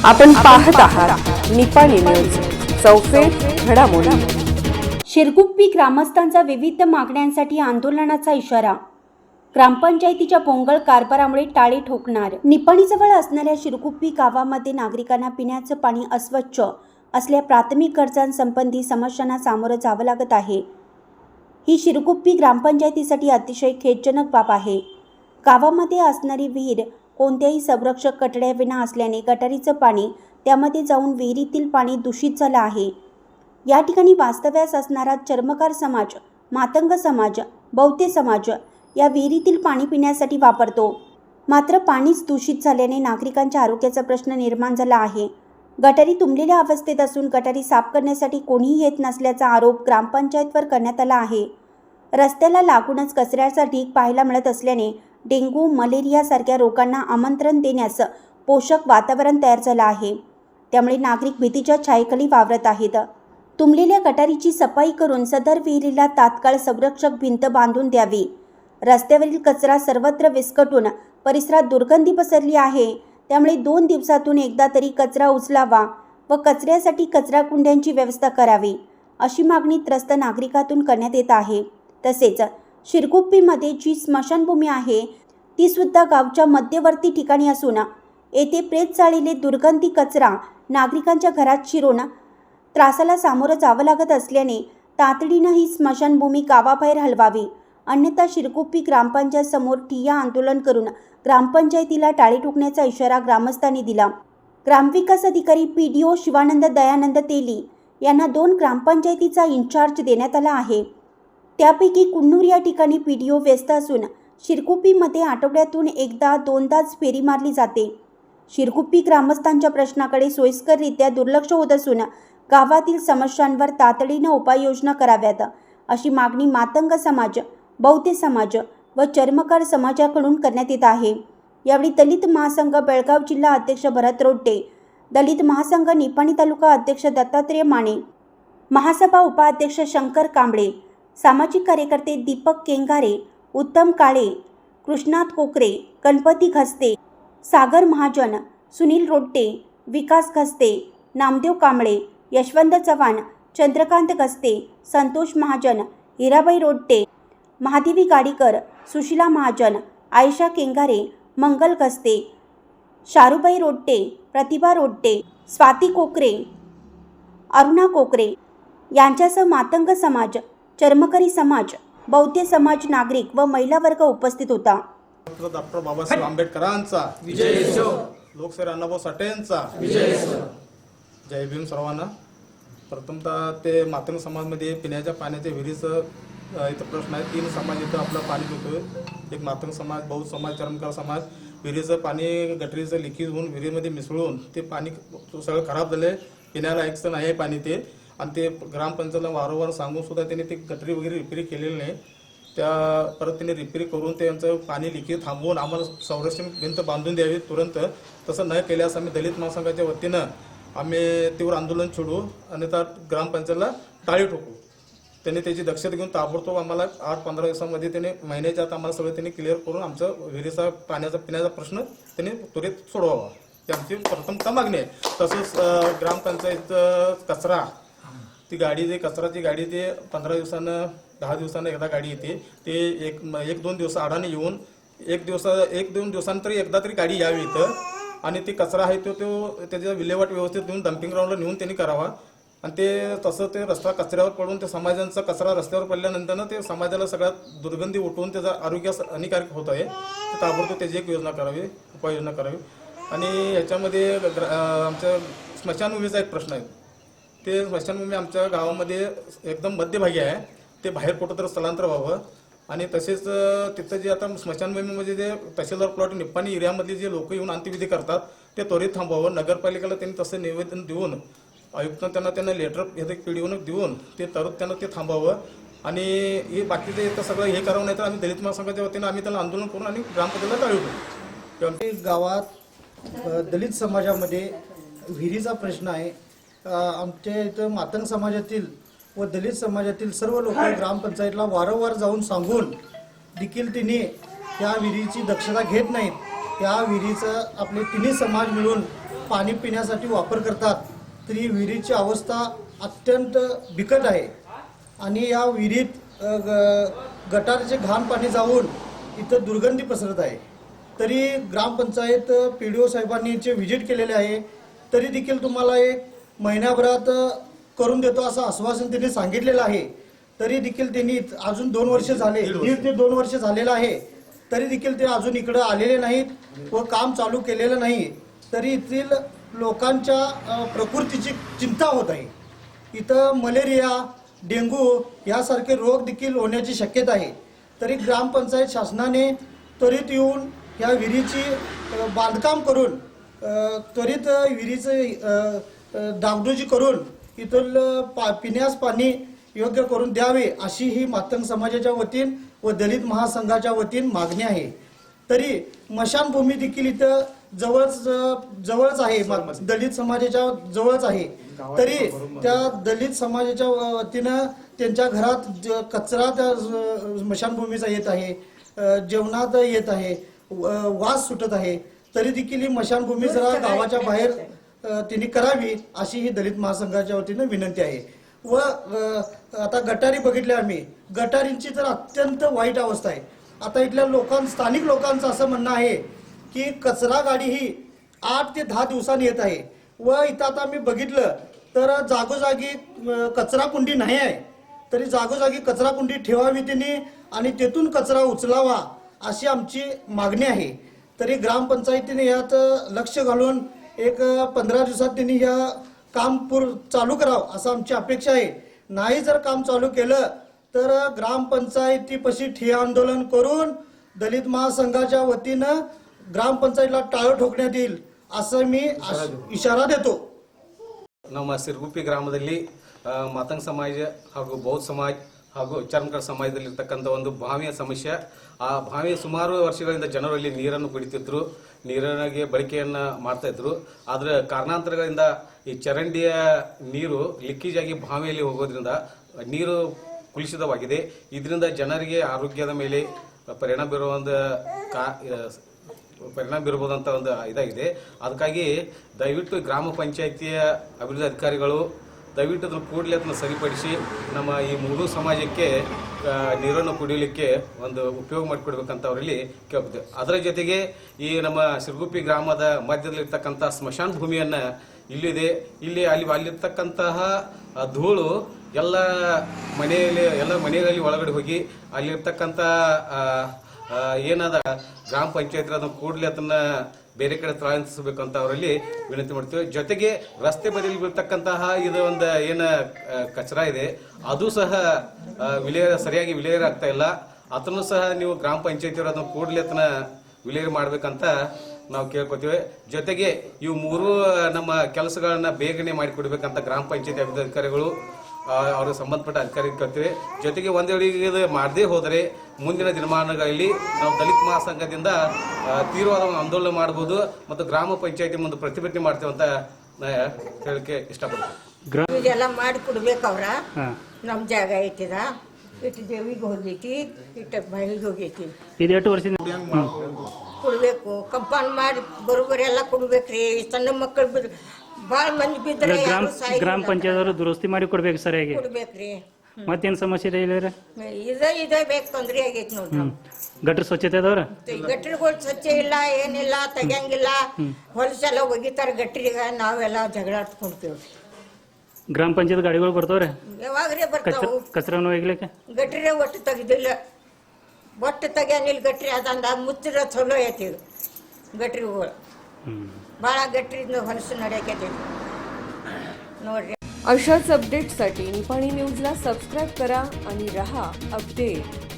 आपण पाहत आहात निपाणी न्यूज, चौफेर घडामोडी। शिरगुप्पी ग्रामस्थांचा विविध मागण्यांसाठी आंदोलनाचा इशारा। ग्रामपंचायतीच्या पोंगळ कारभारामुळे टाळी ठोकणार। निपाणीजवळ असणाऱ्या शिरगुप्पी गावामध्ये नागरिकांना पिण्याचं पाणी अस्वच्छ असल्या प्राथमिक गरजांसंबंधी समस्यांना सामोरं जावं लागत आहे। ही शिरगुप्पी ग्रामपंचायतीसाठी अतिशय खेदजनक बाब आहे। गावामध्ये असणारी विहीर कोणत्याही संरक्षक कठड्याविना असल्याने गटारीचं पाणी त्यामध्ये जाऊन विहिरीतील पाणी दूषित झालं आहे। या ठिकाणी वास्तव्यास असणारा चर्मकार समाज, मातंग समाज, बौद्ध समाज या विहिरीतील पाणी पिण्यासाठी वापरतो। मात्र पाणीच दूषित झाल्याने नागरिकांच्या आरोग्याचा प्रश्न निर्माण झाला आहे। गटारी तुंबलेल्या अवस्थेत असून गटारी साफ करण्यासाठी कोणीही येत नसल्याचा आरोप ग्रामपंचायतवर करण्यात आला आहे। रस्त्याला लागूनच कचऱ्याचा ढीग पाहायला मिळत असल्याने डेंग्यू, मलेरिया सारख्या रोगांना आमंत्रण देण्यास पोषक वातावरण तयार झालं आहे। त्यामुळे नागरिक भीतीच्या छायेखाली वावरत आहेत। तुंबलेल्या गटारीची सफाई करून सदर विहिरीला तात्काळ संरक्षक भिंत बांधून द्यावी। रस्त्यावरील कचरा सर्वत्र विस्कटून परिसरात दुर्गंधी पसरली आहे। त्यामुळे 2 दिवसातून एकदा तरी कचरा उचलावा व कचऱ्यासाठी कचरा कुंड्यांची व्यवस्था करावी, अशी मागणी त्रस्त नागरिकातून करण्यात येत आहे। तसेच शिरगुप्पीमध्ये जी स्मशानभूमी आहे ती सुद्धा गावच्या मध्यवर्ती ठिकाणी असून येथे प्रेत चाळलेले दुर्गंधी कचरा नागरिकांच्या घरात शिरून त्रासाला सामोरं जावं लागत असल्याने तातडीनं ही स्मशानभूमी गावाबाहेर हलवावी, अन्यथा शिरगुप्पी ग्रामपंचायत समोर ठिय्या आंदोलन करून ग्रामपंचायतीला टाळी ठोकण्याचा इशारा ग्रामस्थांनी दिला। ग्रामविकास अधिकारी PDO शिवानंद दयानंद तेली यांना 2 ग्रामपंचायतीचा इन्चार्ज देण्यात आला आहे। त्यापैकी कुन्नूर या ठिकाणी PDO व्यस्त असून शिरगुप्पीमध्ये आठवड्यातून एकदा 2दाच फेरी मारली जाते। शिरगुप्पी ग्रामस्थांच्या प्रश्नाकडे सोयीस्कररित्या दुर्लक्ष होत असून गावातील समस्यांवर तातडीनं उपाययोजना कराव्यात, अशी मागणी मातंग समाज, बौद्ध समाज व चर्मकार समाजाकडून करण्यात येत आहे। यावेळी दलित महासंघ बेळगाव जिल्हा अध्यक्ष भरत रोट्टे, दलित महासंघ निपाणी तालुका अध्यक्ष दत्तात्रय माने, महासभा उपाध्यक्ष शंकर कांबळे, सामाजिक कार्यकर्ते दीपक केंगारे, उत्तम काळे, कृष्णात कोकरे, गणपती घस्ते, सागर महाजन, सुनील रोट्टे, विकास घस्ते, नामदेव कांबळे, यशवंत चव्हाण, चंद्रकांत घस्ते, संतोष महाजन, हिराबाई रोट्टे, महादेवी गाडीकर, सुशीला महाजन, आयशा केंगारे, मंगल घस्ते, शारूबाई रोट्टे, प्रतिभा रोट्टे, स्वाती कोकरे, अरुणा कोकरे यांच्यासह मातंग समाज, चर्मकारी समाज, बौद्ध समाज, नागरिक व महिला वर्ग उपस्थित होता। डॉक्टर बाबासाहेब आंबेडकरांचा विजय असो, लोकशाहीर अण्णाभाऊ साठेंचा विजय असो। जय भीम सर्वांना। प्रथमतः ते मातंग समाजमध्ये पिण्याच्या पाण्याच्या विहिरीचं इथं प्रश्न आहे। 3 समाज इथं आपलं पाणी पितोय। एक मातंग समाज, बौद्ध समाज, चर्मकार समाज। विहिरीचं पाणी गटरीचं लिकेज होऊन विहिरीमध्ये मिसळून ते पाणी सगळं खराब झालं, पिण्याला ऐकचं नाही आहे पाणी ते। आणि ते ग्रामपंचायतला वारंवार सांगून सुद्धा त्यांनी ते गटरी वगैरे रिपेरी केलेली नाही। परत त्यांनी रिपेरी करून त्यांचं पाणी लिकेज थांबवून आम्हाला संरक्षण भिंत बांधून द्यावी तुरंत। तसं न केल्यास आम्ही दलित महासंघाच्या वतीनं आम्ही तीव्र आंदोलन छेडू आणि त्या ग्रामपंचायतला टाळी ठोकू। त्यांनी त्याची दक्षता घेऊन ताबडतोब आम्हाला 8-15 दिवसांमध्ये त्यांनी महिन्याच्या आत आम्हाला सगळं त्यांनी क्लिअर करून आमचं विहिरीचा पिण्याचा प्रश्न त्यांनी त्वरित सोडवावा, ही आमची प्रथमतः मागणी आहे। तसंच ग्रामपंचायत कचरा, ती गाडी जे कचराची गाडी ते 15 दिवसानं 10 दिवसानं एकदा गाडी येते। ते एक 2 दिवस आडाने येऊन 1-2 दिवसांतरी एकदा तरी गाडी यावी इथं आणि ते कचरा आहे तो त्याच्या विल्हेवाट व्यवस्थित देऊन डम्पिंग ग्राउंडला नेऊन त्यांनी करावा। आणि ते तसं ते रस्ता कचऱ्यावर पडून ते समाजांचा कचरा रस्त्यावर पडल्यानंतर ते समाजाला सगळ्यात दुर्गंधी उठवून त्याचा आरोग्यास हानिकारक होत आहे। ताबडतोब त्याची एक योजना करावी, उपाययोजना करावी। आणि याच्यामध्ये आमच्या स्मशानभूमीचा एक प्रश्न आहे। ते स्मशानभूमी आमच्या गावामध्ये एकदम मध्यभागी आहे। ते बाहेर कुठं तर स्थलांतर व्हावं। आणि तसेच तिथं जे आता स्मशानभूमीमध्ये जे तहसीलदार प्लॉट निपाणी एरियामधले जे लोक येऊन अंत्यविधी करतात ते त्वरित थांबवावं। नगरपालिकेला त्यांनी तसं निवेदन देऊन, आयुक्तांना त्यांना लेटर PDO देऊन ते त्यांना ते थांबवावं। आणि हे बाकीचे इथं सगळं हे करावं, नाही तर आम्ही दलित महासंघाच्या वतीनं आम्ही त्याला आंदोलन करून आणि ग्रामपंचायतीला टाळू देऊ। गावात दलित समाजामध्ये विहिरीचा प्रश्न आहे। आमच्या इथं मातंग समाजातील व दलित समाजातील सर्व लोक ग्रामपंचायतला वारंवार जाऊन सांगून देखील तिने त्या विहिरीची दक्षता घेत नाहीत। त्या विहिरीचं आपले तिन्ही समाज मिळून पाणी पिण्यासाठी वापर करतात तरी विहिरीची अवस्था अत्यंत बिकट आहे आणि या विहिरीत गटारचे घाण पाणी जाऊन इथं दुर्गंधी पसरत आहे. तरी ग्रामपंचायत PDO साहेबांनी इथे व्हिजिट केलेले आहे, तरी देखील तुम्हाला एक महिन्याभरात करून देतो असं आश्वासन त्यांनी सांगितलेलं आहे. तरी देखील त्यांनी अजून 2 वर्ष झाले, 1.5 ते 2 वर्ष झालेलं आहे, तरी देखील ते अजून इकडं आलेले नाहीत व काम चालू केलेलं नाही. तरी येथील लोकांच्या प्रकृतीची चिंता होत आहे. इथं मलेरिया, डेंग्यू यासारखे रोग देखील होण्याची शक्यता आहे. तरी ग्रामपंचायत शासनाने त्वरित येऊन ह्या विहिरीची बांधकाम करून त्वरित विहिरीचं डागडुजी करून इथून पिण्यास पाणी योग्य करून द्यावे अशी ही मातंग समाजाच्या वतीन व दलित महासंघाच्या वतीन मागणी आहे. तरी स्मशानभूमी देखील इथं जवळच आहे, दलित समाजाच्या जवळच आहे. तरी त्या दलित समाजाच्या वतीनं त्यांच्या घरात कचरा त्या स्मशानभूमीचा येत आहे, जेवणात येत आहे, वास सुटत आहे. तरी देखील ही स्मशानभूमी जरा गावाच्या बाहेर तिने करावी अशी ही दलित महासंघाच्या वतीनं विनंती आहे. व आता गटारी बघितल्या आम्ही, गटारींची तर अत्यंत वाईट अवस्था आहे. आता इथल्या स्थानिक लोकांचं असं म्हणणं आहे की कचरा गाडी ही 8 ते 10 दिवसांनी येत आहे व इथं आता आम्ही बघितलं तर जागोजागी कचरा कुंडी नाही आहे. तरी जागोजागी कचरा कुंडी ठेवावी त्यांनी आणि तेथून कचरा उचलावा अशी आमची मागणी आहे. तरी ग्रामपंचायतीने यात लक्ष घालून एक 15 दिवसात त्यांनी ह्या काम चालू करावं असं आमची अपेक्षा आहे. नाही जर काम चालू केलं तर ग्रामपंचायतीपाशी ठिय्या आंदोलन करून दलित महासंघाच्या वतीनं ಗ್ರಾಮಪಂಚಾಯತ್ला टाळं ठोकण्यात येईल असं मी इशारा देतो. ನಮ್ಮ ಸಿರುಗುಪ್ಪಿ ಗ್ರಾಮದಲ್ಲಿ ಮಾತಂಗ ಸಮಾಜ ಹಾಗೂ ಬೌದ್ಧ ಸಮಾಜ ಹಾಗೂ ಚರ್ಮಕರ ಸಮಾಜದಲ್ಲಿರ್ತಕ್ಕಂಥ ಒಂದು ಬಾವಿಯ ಸಮಸ್ಯೆ. ಆ ಬಾವಿಯ ಸುಮಾರು ವರ್ಷಗಳಿಂದ ಜನರು ಇಲ್ಲಿ ನೀರನ್ನು ಕುಡಿತಿದ್ರು, ನೀರಿನ ಬಳಕೆಯನ್ನು ಮಾಡ್ತಾ ಇದ್ರು. ಆದರೆ ಕಾರಣಾಂತರಗಳಿಂದ ಈ ಚರಂಡಿಯ ನೀರು ಲೀಕೇಜ್ ಆಗಿ ಬಾವಿಯಲ್ಲಿ ಹೋಗೋದ್ರಿಂದ ನೀರು ಕಲುಷಿತವಾಗಿದೆ. ಇದರಿಂದ ಜನರಿಗೆ ಆರೋಗ್ಯದ ಮೇಲೆ ಪರಿಣಾಮ ಬೀರಬಹುದಂತ ಒಂದು ಇದಾಗಿದೆ. ಅದಕ್ಕಾಗಿ ದಯವಿಟ್ಟು ಗ್ರಾಮ ಪಂಚಾಯಿತಿಯ ಅಭಿವೃದ್ಧಿ ಅಧಿಕಾರಿಗಳು ದಯವಿಟ್ಟು ಅದನ್ನು ಕೂಡಲೇ ಅದನ್ನು ಸರಿಪಡಿಸಿ ನಮ್ಮ ಈ 3 ಸಮಾಜಕ್ಕೆ ನೀರನ್ನು ಕುಡಿಯಲಿಕ್ಕೆ ಒಂದು ಉಪಯೋಗ ಮಾಡಿಕೊಡ್ಬೇಕಂತ ಅವರಲ್ಲಿ ಕೇಳ್ಬೋದು. ಅದರ ಜೊತೆಗೆ ಈ ನಮ್ಮ ಸಿರುಗುಪ್ಪಿ ಗ್ರಾಮದ ಮಧ್ಯದಲ್ಲಿರ್ತಕ್ಕಂಥ ಸ್ಮಶಾನ ಭೂಮಿಯನ್ನು ಇಲ್ಲಿದೆ, ಅಲ್ಲಿರ್ತಕ್ಕಂತಹ ಧೂಳು ಎಲ್ಲ ಮನೆಯಲ್ಲಿ ಒಳಗಡೆ ಹೋಗಿ ಅಲ್ಲಿರ್ತಕ್ಕಂಥ ಏನಾದ ಗ್ರಾಮ ಪಂಚಾಯತ್ ಅದನ್ನು ಕೂಡಲೇ ಅದನ್ನ ಬೇರೆ ಕಡೆ ಸ್ಥಳಾಂತರಿಸಬೇಕಂತ ಅವರಲ್ಲಿ ವಿನಂತಿ ಮಾಡ್ತೀವಿ. ಜೊತೆಗೆ ರಸ್ತೆ ಬದಿಯಲ್ಲಿ ಬೀಳ್ತಕ್ಕಂತಹ ಇದು ಒಂದು ಏನು ಕಚರಾ ಇದೆ ಅದು ಸಹ ಸರಿಯಾಗಿ ವಿಲೇವಾರಿ ಆಗ್ತಾ ಇಲ್ಲ. ಅದನ್ನು ಸಹ ನೀವು ಗ್ರಾಮ ಪಂಚಾಯತಿಯವರು ಅದನ್ನು ಕೂಡಲೇ ಅದನ್ನ ವಿಲೇವಾರಿ ಮಾಡ್ಬೇಕಂತ ನಾವು ಕೇಳ್ಕೊತೀವಿ. ಜೊತೆಗೆ ಇವು 3 ನಮ್ಮ ಕೆಲಸಗಳನ್ನ ಬೇಗನೆ ಮಾಡಿಕೊಡ್ಬೇಕಂತ ಗ್ರಾಮ ಪಂಚಾಯತಿ ಅಭಿವೃದ್ಧಿ ಅಧಿಕಾರಿಗಳು ಅವ್ರಿಗೆ ಸಂಬಂಧಪಟ್ಟ ಅಧಿಕಾರಿ ಕೇಳ್ತೀವಿ. ಜೊತೆಗೆ ಒಂದು ವೇಳೆ ಇದು ಮಾಡದೇ ಹೋದರೆ ಮುಂದಿನ ದಿನಮಾನಗಳಲ್ಲಿ ನಾವು ದಲಿತ ಮಹಾಸಂಘದಿಂದ ತೀವ್ರವಾದ ಆಂದೋಲನ ಮಾಡಬಹುದು ಮತ್ತು ಗ್ರಾಮ ಪಂಚಾಯತಿ ಮುಂದೆ ಪ್ರತಿಭಟನೆ ಮಾಡ್ತೇವೆ ಅಂತ ಹೇಳಕ್ಕೆ ಇಷ್ಟಪಡ್ತೀವಿ. ಇದೆಲ್ಲ ಮಾಡಿ ಕೊಡ್ಬೇಕು ಅವ್ರ. ನಮ್ಮ ಜಾಗ ಐತಿದ ಇಟ್ಟು ದೇವಿಗೆ ಹೋಗೈತಿ, ಇಟ್ಟು ಮಹಿಳೆಗೆ ಹೋಗೈತಿ. ಇದು 8 ವರ್ಷದಿಂದ ಕೊಡ್ಬೇಕು, ಕಂಪೌಂಡ್ ಮಾಡಿ ಬರೋಬ್ಬರಿ ಎಲ್ಲ ಕೊಡ್ಬೇಕ್ರಿ. ಸಣ್ಣ ಮಕ್ಕಳು ಭಾಳ ಮಂದಿ ಬಿದ್ದರೆ ಗ್ರಾಮ ಪಂಚಾಯತ್ ಅವರು ದುರಸ್ತಿ ಮಾಡಿ ಕೊಡ್ಬೇಕು ಸರಿಯಾಗಿ. ಕೊಡ್ಬೇಕ್ರಿ. ಮತ್ತೇನು ಸಮಸ್ಯೆ ಇದೆ ಇಲ್ಲ? ಇದೇ ಬೇಕು, ತೊಂದ್ರೆ ಆಗೈತಿ ನೋಡ್ರಿ. ಗಟ್ರ ಸ್ವಚ್ಛತೆ ಅದಾವ್ರ? ಗಟ್ರಿಗಳು ಸ್ವಚ್ಛ ಇಲ್ಲ, ಏನಿಲ್ಲ, ತೆಗಿಯಂಗಿಲ್ಲ. ಹೊಲಸೆಲ್ಲ ಒಗಿತಾರ ಗಟ್ರಿಗೆ, ನಾವೆಲ್ಲ ಜಗಳಾಡ್ಕೊಂಡ್ತೇವೆ. ಗ್ರಾಮ ಪಂಚಾಯತ್ ಗಾಡಿಗಳು ಬರ್ತಾವ್ರೆ? ಯಾವಾಗ್ರಿ ಬರ್ತಾವು? ಕಚರಾನು ಒಯ್ಗ್ಲಿಕ್ಕೆ ಗಟ್ರಿ ಒಟ್ಟು ತೆಗ್ದಿಲ್ಲ, ಒಟ್ಟು ತೆಗಿಯಂಗಿಲ್ಲ. ಗಟ್ರಿ ಅದಂದ ಮುಚ್ಚಿರ ಚಲೋ ಐತಿ ಗಟ್ರಿಗಳು. ಭಾಳ ಗಟ್ರಿಯಿಂದ ಹೊಲಸು ನಡೆಯಕೈತಿ ನೋಡ್ರಿ. अशाच अपडेट्ससाठी निपाणी न्यूजला सबस्क्राईब करा आणि रहा अपडेट.